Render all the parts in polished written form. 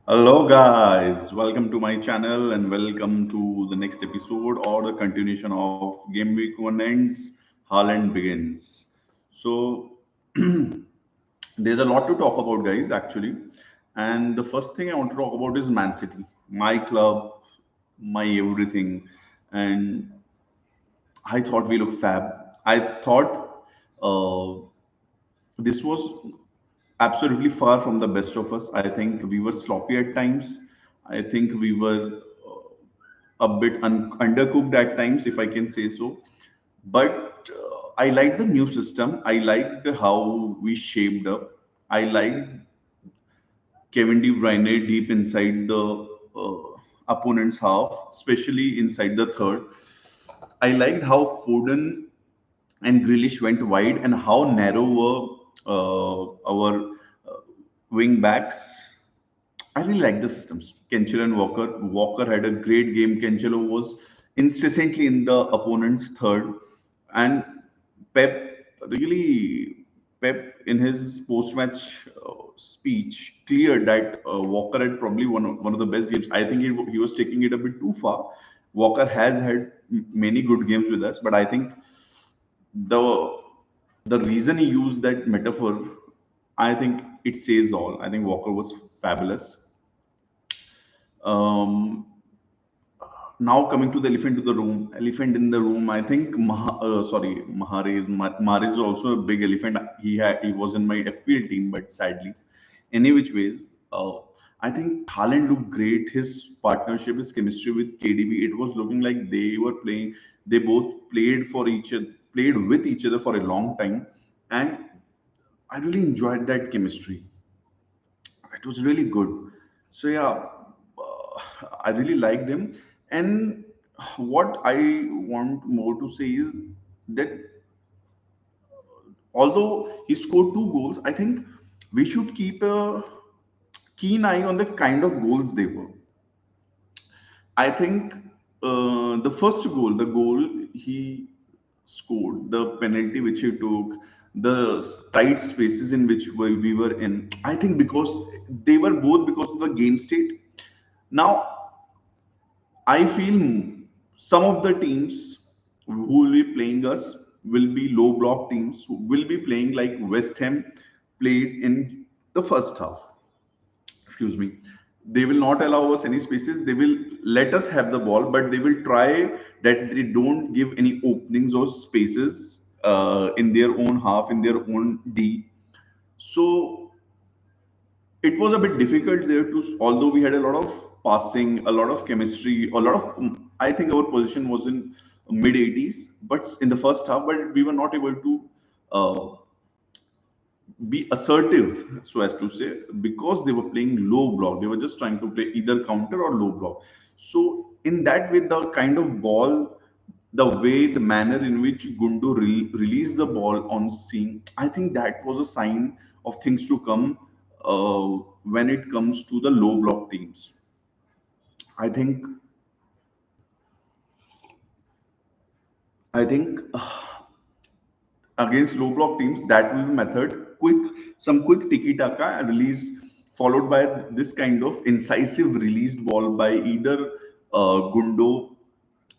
Hello, guys. Welcome to my channel and welcome to the next episode or the continuation of Game Week 1 ends, Haaland begins. So, there's a lot to talk about, guys, actually. And the first thing I want to talk about is Man City, my club, my everything. And I thought we looked fab. I thought this was absolutely far from the best of us. I think we were sloppy at times. I think we were a bit undercooked at times, if I can say so. But I liked the new system. I liked how we shaped up. I liked Kevin De Bruyne deep inside the opponent's half, especially inside the third. I liked how Foden and Grealish went wide and how narrow were our wing backs. I really like the systems. Cancelo and Walker. Walker had a great game. Cancelo was incessantly in the opponent's third, and Pep really Pep in his post-match speech cleared that Walker had probably one of the best games. I think he was taking it a bit too far. Walker has had many good games with us, but I think the the reason he used that metaphor, I think it says all. I think Walker was fabulous. Um, Now coming to the elephant to the room, elephant in the room. I think Mahrez is also a big elephant. He was in my FPL team, but sadly, any which ways, I think Haaland looked great. His partnership, his chemistry with KDB, it was looking like they were playing. They both played for each other, played with each other for a long time, and I really enjoyed that chemistry. It was really good. So yeah, I really liked him. And what I want more to say is that although he scored two goals, I think we should keep a keen eye on the kind of goals they were. I think the first goal, the goal he scored, the penalty which he took, the tight spaces in which we were in, I think because they were both because of the game state. Now, I feel some of the teams who will be playing us will be low block teams who will be playing like West Ham played in the first half. Excuse me. They will not allow us any spaces. They will let us have the ball, but they will try that they don't give any openings or spaces in their own half, in their own D. So it was a bit difficult there to, although we had a lot of passing, a lot of chemistry, a lot of, I think our position was in mid 80s, but in the first half, but we were not able to uh, be assertive, so as to say, because they were playing low block. They were just trying to play either counter or low block. So in that way, the kind of ball, the way, the manner in which Gundu released the ball on scene, I think that was a sign of things to come when it comes to the low block teams. I think, I think against low block teams, that will be method. Some quick tiki taka release followed by this kind of incisive released ball by either Gundo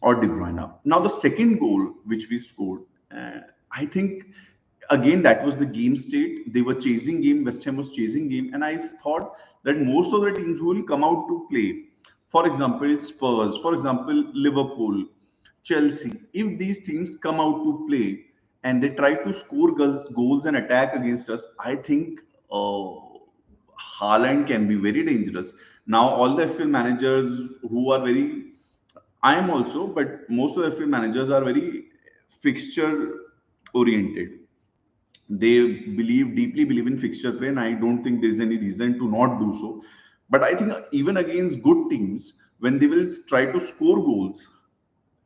or De Bruyne. Now the second goal which we scored, I think again that was the game state. They were chasing game. West Ham was chasing game, and I thought that most of the teams who will come out to play, for example, Spurs, for example, Liverpool, Chelsea, if these teams come out to play and they try to score goals and attack against us, I think Haaland can be very dangerous. Now, all the FPL managers who are very, I am also, but most of the FPL managers are very fixture oriented. They deeply believe in fixture play, and I don't think there is any reason to not do so. But I think even against good teams, when they will try to score goals,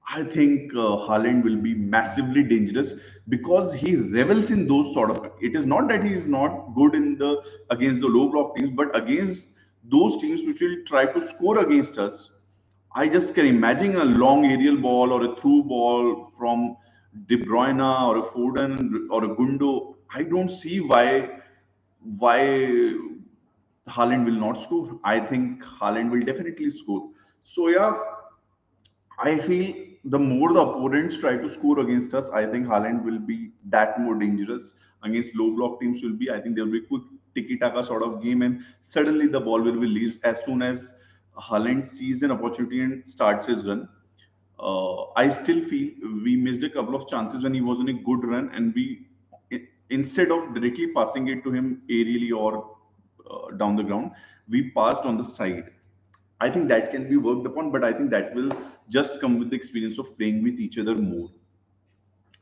I think Haaland will be massively dangerous because he revels in those sort of. It is not that he is not good in the against the low block teams, but against those teams which will try to score against us. I just can imagine a long aerial ball or a through ball from De Bruyne or a Foden or a Gundo. I don't see why Haaland will not score. I think Haaland will definitely score. So yeah, I feel the more the opponents try to score against us, I think Haaland will be that more dangerous against low block teams. Will be, I think there will be quick tiki taka sort of game, and suddenly the ball will be released as soon as Haaland sees an opportunity and starts his run. I still feel we missed a couple of chances when he was in a good run, and instead of directly passing it to him aerially or down the ground, we passed on the side. I think that can be worked upon, but I think that will just come with the experience of playing with each other more.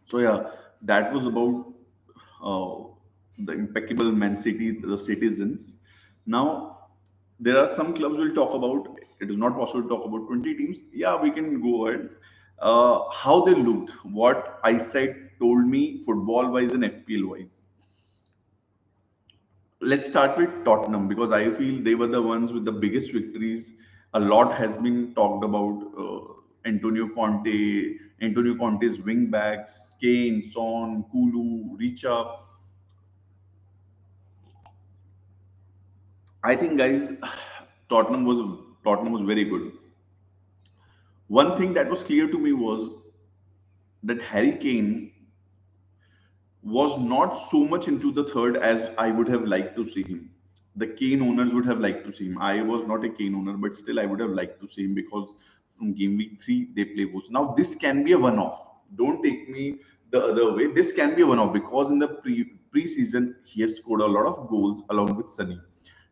So yeah, that was about uh, the impeccable Man City, the citizens. Now there are some clubs we'll talk about. It is not possible to talk about 20 teams. Yeah, we can go ahead. How they looked, what eyesight told me, football wise and FPL wise. Let's start with Tottenham because I feel they were the ones with the biggest victories. A lot has been talked about Antonio Conte's wing backs, Kane, Son, Kulu, Richa. I think, guys, Tottenham was very good. One thing that was clear to me was that Harry Kane was not so much into the third as I would have liked to see him. The Kane owners would have liked to see him. I was not a Kane owner, but still I would have liked to see him because from game week 3 they play Wolves. Now this can be a one-off. Don't take me the other way. This can be a one-off because in the preseason he has scored a lot of goals along with Sunny.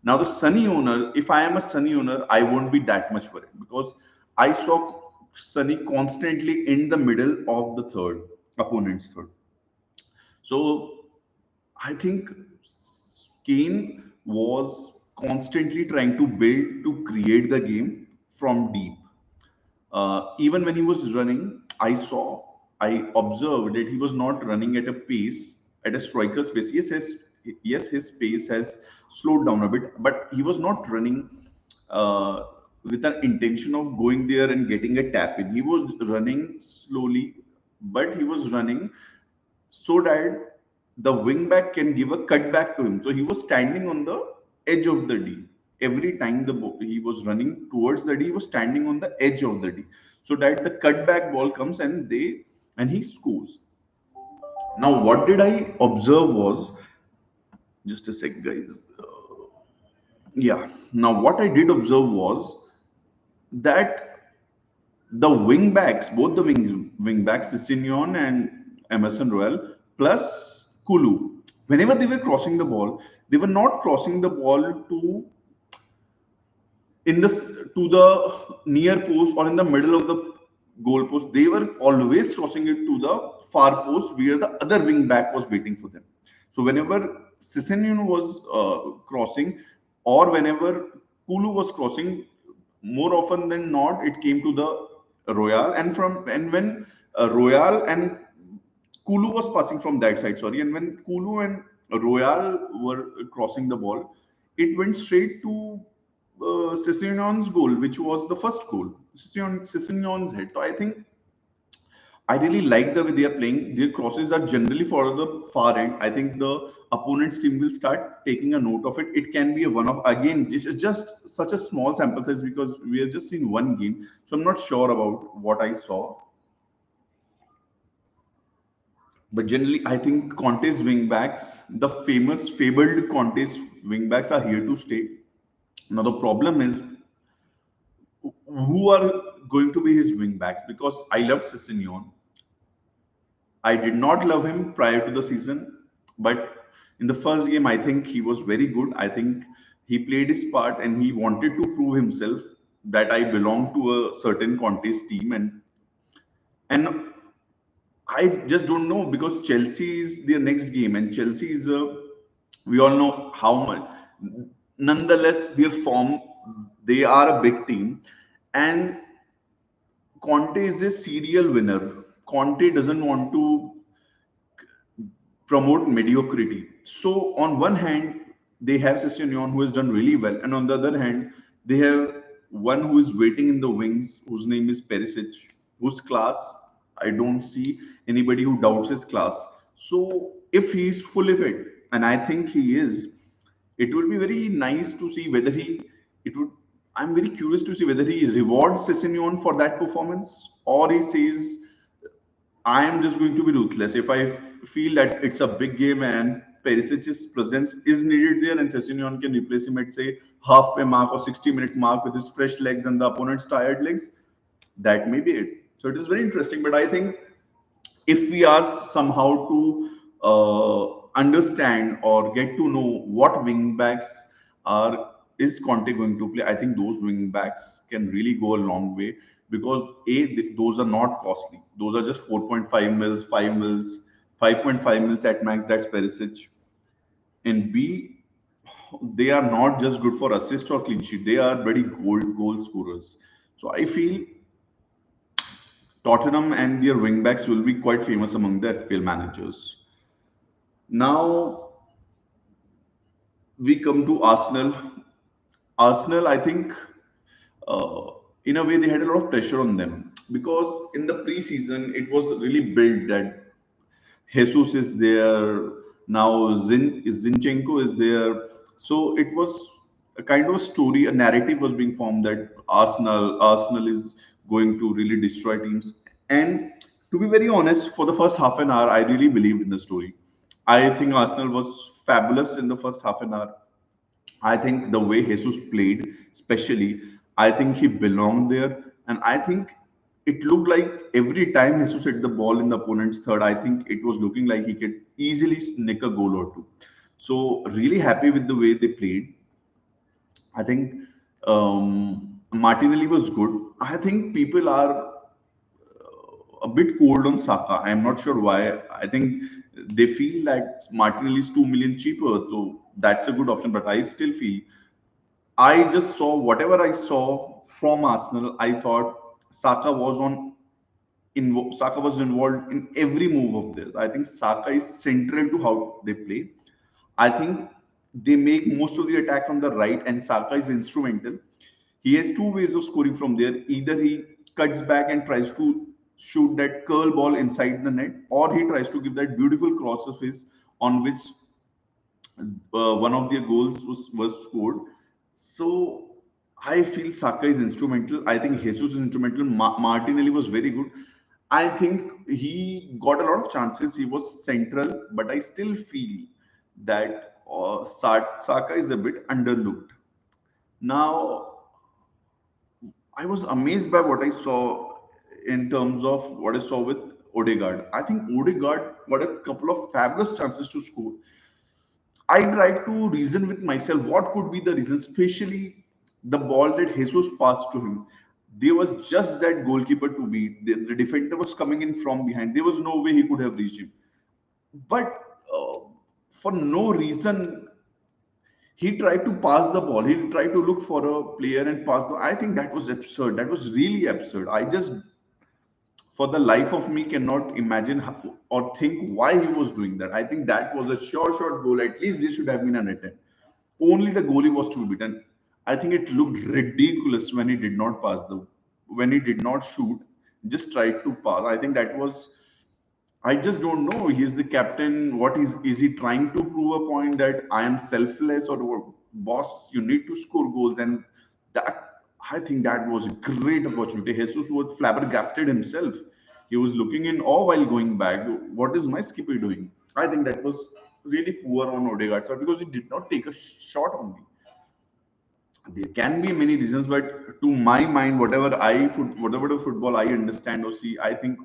Now the Sunny owner, if I am a Sunny owner, I won't be that much worried because I saw Sunny constantly in the middle of the third opponent's third. So I think Kane was constantly trying to build to create the game from deep. Even when he was running, I observed that he was not running at a pace, at a striker's pace. Yes, his pace has slowed down a bit, but he was not running uh, with an intention of going there and getting a tap in. He was running slowly, but he was running so that the wing back can give a cutback to him. So he was standing on the edge of the D. Every time he was running towards the D, he was standing on the edge of the D, so that the cutback ball comes and he scores. Now, what did I observe was just a sec, guys. Yeah. Now, what I did observe was that the wing backs, both the wing backs, Sissignon and Emerson Royal, plus Kulu, whenever they were crossing the ball, they were not crossing the ball to the near post or in the middle of the goal post. They were always crossing it to the far post where the other wing back was waiting for them. So whenever Sissignon was crossing, or whenever Kulu was crossing, more often than not, it came to the Royal, and when Royal and Kulu was passing from that side, sorry, and when Kulu and Royal were crossing the ball, it went straight to Sission's goal, which was the first goal, Sission's head. So I think I really like the way they are playing. Their crosses are generally for the far end. I think the opponent's team will start taking a note of it. It can be a one of again. This is just such a small sample size because we have just seen one game, so I'm not sure about what I saw. But generally, I think Conte's wingbacks, the famous fabled Conte's wingbacks, are here to stay. Now the problem is who are going to be his wingbacks because I loved Sessegnon. I did not love him prior to the season, but in the first game, I think he was very good. I think he played his part and he wanted to prove himself that I belong to a certain Conte's team, and I just don't know because Chelsea is their next game, and Chelsea is we all know how much. Nonetheless, their form, they are a big team, and Conte is a serial winner. Conte doesn't want to promote mediocrity. So on one hand, they have Sessegnon who has done really well, and on the other hand, they have one who is waiting in the wings, whose name is Perisic, whose class I don't see anybody who doubts his class. So if he is fully fit, and I think he is, It would be very nice to see whether he it would I'm very curious to see whether he rewards Sessegnon for that performance, or he says, I am just going to be ruthless. If feel that it's a big game and Perisic's presence is needed there and Sessegnon can replace him at say half a mark or 60-minute mark with his fresh legs and the opponent's tired legs, that may be it. So it is very interesting. But I think if we are somehow to understand or get to know what wing backs are is Conte going to play, I think those wing backs can really go a long way, because those are not costly. Those are just 4.5 mils, 5 mils, 5.5 mils at max. That's Perisic. And B, they are not just good for assist or clean sheet. They are very goal scorers. So I feel Tottenham and their wing backs will be quite famous among the FPL managers. Now we come to Arsenal. Arsenal, I think, uh, in a way, they had a lot of pressure on them, because in the preseason it was really built that Jesus is there now. Zinchenko is there. So it was a kind of a story, a narrative was being formed that Arsenal is going to really destroy teams. And to be very honest, for the first half an hour, I really believed in the story. I think Arsenal was fabulous in the first half an hour. I think the way Jesus played, especially, I think he belonged there. And I think it looked like every time Jesus hit the ball in the opponent's third, I think it was looking like he could easily sneak a goal or two. So, really happy with the way they played. I think Martinelli was good. I think people are a bit cold on Saka. I'm not sure why. I think they feel that Martinelli is 2 million cheaper, so that's a good option. But I still feel I just saw whatever I saw from Arsenal. I thought Saka was Saka was involved in every move of this. I think Saka is central to how they play. I think they make most of the attack from the right, and Saka is instrumental. He has two ways of scoring from there. Either he cuts back and tries to shoot that curl ball inside the net, or he tries to give that beautiful cross of his on which one of their goals was scored. So I feel Saka is instrumental. I think Jesus is instrumental. Martinelli was very good. I think he got a lot of chances. He was central, but I still feel that Saka is a bit underlooked. Now, I was amazed by what I saw in terms of what I saw with Odegaard. I think Odegaard got a couple of fabulous chances to score. I tried to reason with myself what could be the reason, especially the ball that Jesus passed to him. There was just that goalkeeper to beat. The defender was coming in from behind. There was no way he could have reached him. But uh, for no reason, he tried to pass the ball. He tried to look for a player and pass the. I think that was absurd. That was really absurd. I just, for the life of me, cannot imagine or think why he was doing that. I think that was a sure shot goal. At least this should have been an attempt. Only the goalie was to be beaten. I think it looked ridiculous when he did not pass the when he did not shoot, just tried to pass. I think that was, I just don't know. He's the captain. What is he trying to prove a point that I am selfless, or what? Boss, you need to score goals? And that, I think that was a great opportunity. Jesus was flabbergasted himself. He was looking in awe while going back. What is my skipper doing? I think that was really poor on Odegaard's side, because he did not take a shot on me. There can be many reasons, but to my mind, whatever the football I understand or see, I think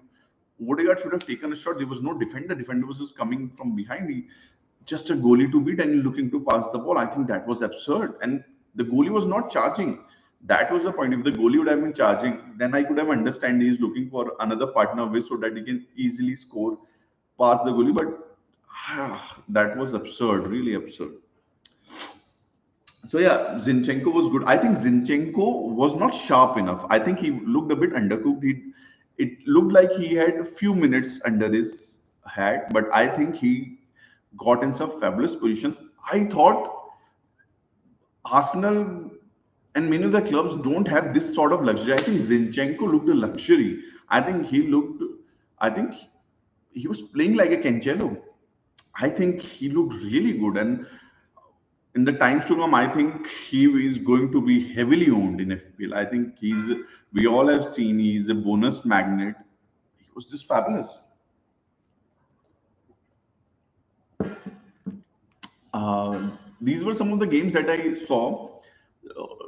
Odegaard should have taken a shot. There was no defender. Defender was just coming from behind. Just a goalie to beat, and you're looking to pass the ball. I think that was absurd. And the goalie was not charging. That was the point. If the goalie would have been charging, then I could have understand he's looking for another partner with, so that he can easily score past the goalie. But that was absurd, really absurd. So yeah, Zinchenko was good. I think Zinchenko was not sharp enough. I think he looked a bit undercooked. It looked like he had a few minutes under his hat, but I think he got in some fabulous positions. I thought Arsenal and many of the clubs don't have this sort of luxury. I think Zinchenko looked a luxury. I think he looked. I think he was playing like a Cancelo. I think he looked really good, and in the times to come, I think he is going to be heavily owned in FPL. I think we all have seen he's a bonus magnet. He was just fabulous. These were some of the games that I saw.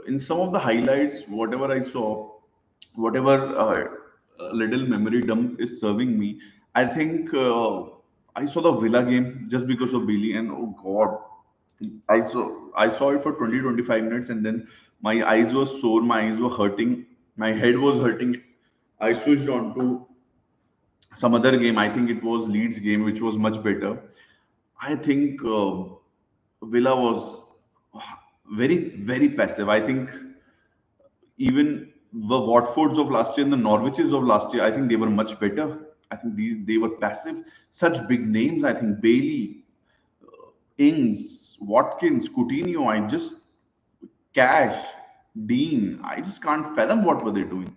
In some of the highlights, whatever I saw, whatever little memory dump is serving me, I think I saw the Villa game just because of Billy, and oh God, I saw it for 20-25 minutes, and then my eyes were sore, my eyes were hurting, my head was hurting. I switched on to some other game. I think it was Leeds game, which was much better. I think Villa was very passive. I think even the Watfords of last year and the Norwiches of last year, I think they were much better. I think they were passive. Such big names. I think Bailey, Ings, Watkins, Coutinho. I just Cash, Dean. I just can't fathom what were they doing.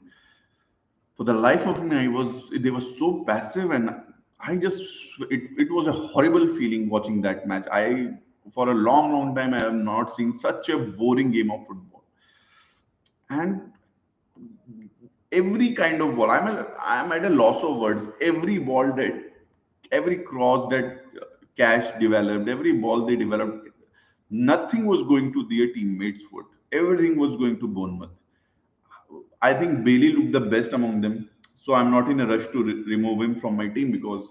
For the life of me, I was they were so passive, and I just it was a horrible feeling watching that match. I for a long time I have not seen such a boring game of football. And every kind of ball, I'm at a loss of words. Every ball that every cross that Cash developed, every ball they developed, nothing was going to their teammates' foot. Everything was going to Bournemouth. I think Bailey looked the best among them. So I'm not in a rush to remove him from my team because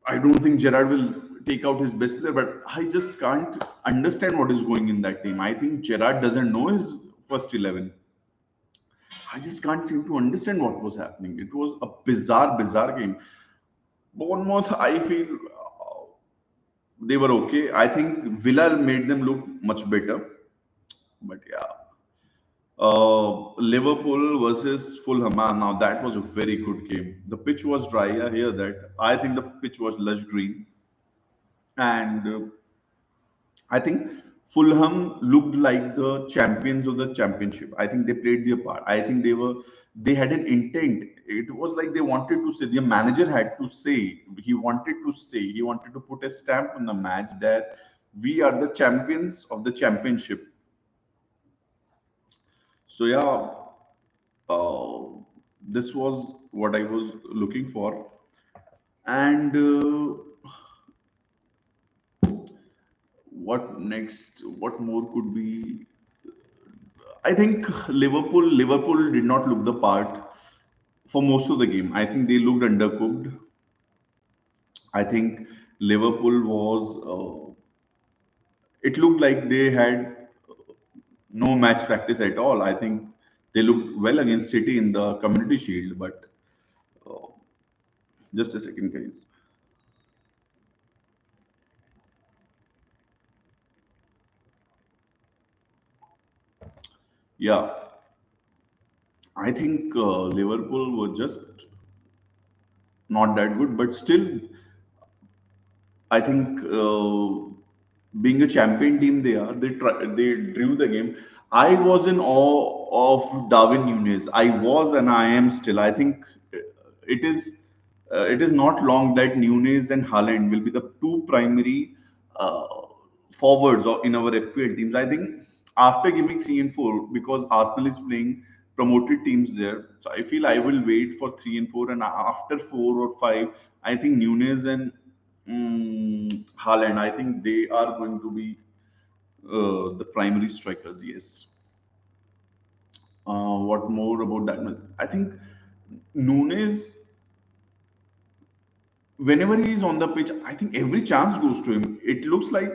I don't think Gerard will take out his best player. But I just can't understand what is going in that team. I think Gerard doesn't know his first 11. I just can't seem to understand what was happening. It was a bizarre game. Bournemouth, I feel they were okay. I think Villa made them look much better. But yeah, Liverpool versus Fulham. Now that was a very good game. The pitch was dry. I hear that. I think the pitch was lush green, and I think Fulham looked like the champions of the championship. I think they played their part. I think they had an intent. It was like they wanted to say. Their manager had to say. He wanted to say. He wanted to put a stamp on the match that we are the champions of the championship. So yeah, uh, this was what I was looking for. And what next? What more could be? I think Liverpool did not look the part for most of the game. I think they looked undercooked. I think Liverpool was. It looked like they had no match practice at all. I think they looked well against City in the Community Shield, but uh, just a second, guys. Yeah, I think Liverpool were just not that good, but still, I think being a champion team, they drew the game. I was in awe of Darwin Nunes. I was, and I am still. I think it is it is not long that Nunes and Haaland will be the two primary uh, forwards in our FPL teams. I think after giving 3 and 4, because Arsenal is playing promoted teams there, so I feel I will wait for 3 and 4, and after 4 or 5, I think Nunes and Haaland, I think they are going to be the primary strikers. Yes. What more about that match? I think Nunes, whenever he is on the pitch, I think every chance goes to him. It looks like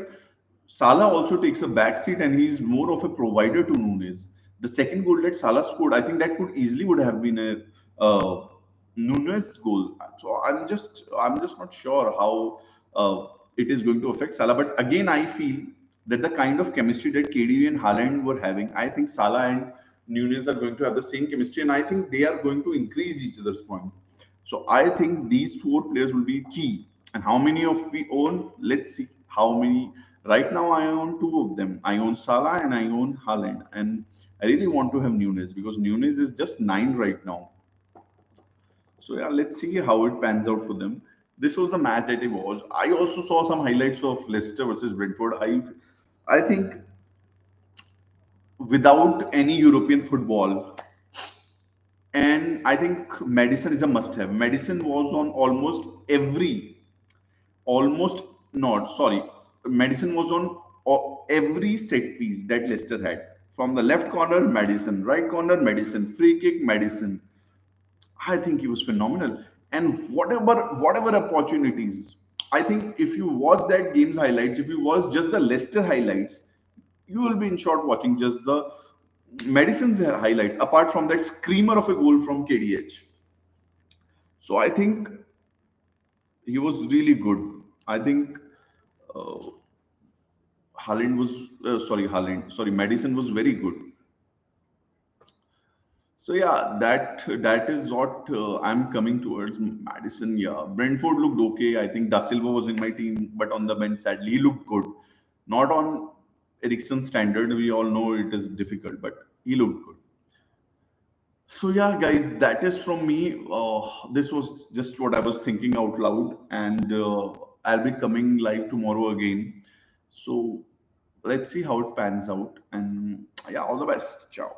Salah also takes a backseat and he's more of a provider to Nunes. The second goal that Salah scored, I think that could easily would have been a Nunes goal. So I'm just not sure how it is going to affect Salah. But again, I feel that the kind of chemistry that KDB and Haaland were having, I think Salah and Nunes are going to have the same chemistry, and I think they are going to increase each other's point. So I think these four players will be key. And how many of we own? Let's see how many. Right now, I own two of them. I own Salah and I own Haaland. And I really want to have Nunes because Nunes is just 9 right now. So yeah, let's see how it pans out for them. This was the match that I watched. I also saw some highlights of Leicester versus Brentford. I think without any European football, and I think medicine is a must have. Medicine was on almost not, sorry, medicine was on every set piece that Leicester had. From the left corner, medicine, right corner, medicine, free kick, medicine. I think he was phenomenal. And whatever opportunities, I think if you watch that game's highlights, if you watch just the Leicester highlights, you will be in short watching just the medicine's highlights. Apart from that screamer of a goal from KDH, so I think he was really good. I think uh, Madison was very good. So yeah, that is what I'm coming towards. Madison, yeah, Brentford looked okay. I think Da Silva was in my team, but on the bench, sadly, he looked good. Not on Eriksen's standard. We all know it is difficult, but he looked good. So yeah, guys, that is from me. This was just what I was thinking out loud, and I'll be coming live tomorrow again. So let's see how it pans out, and yeah, all the best. Ciao.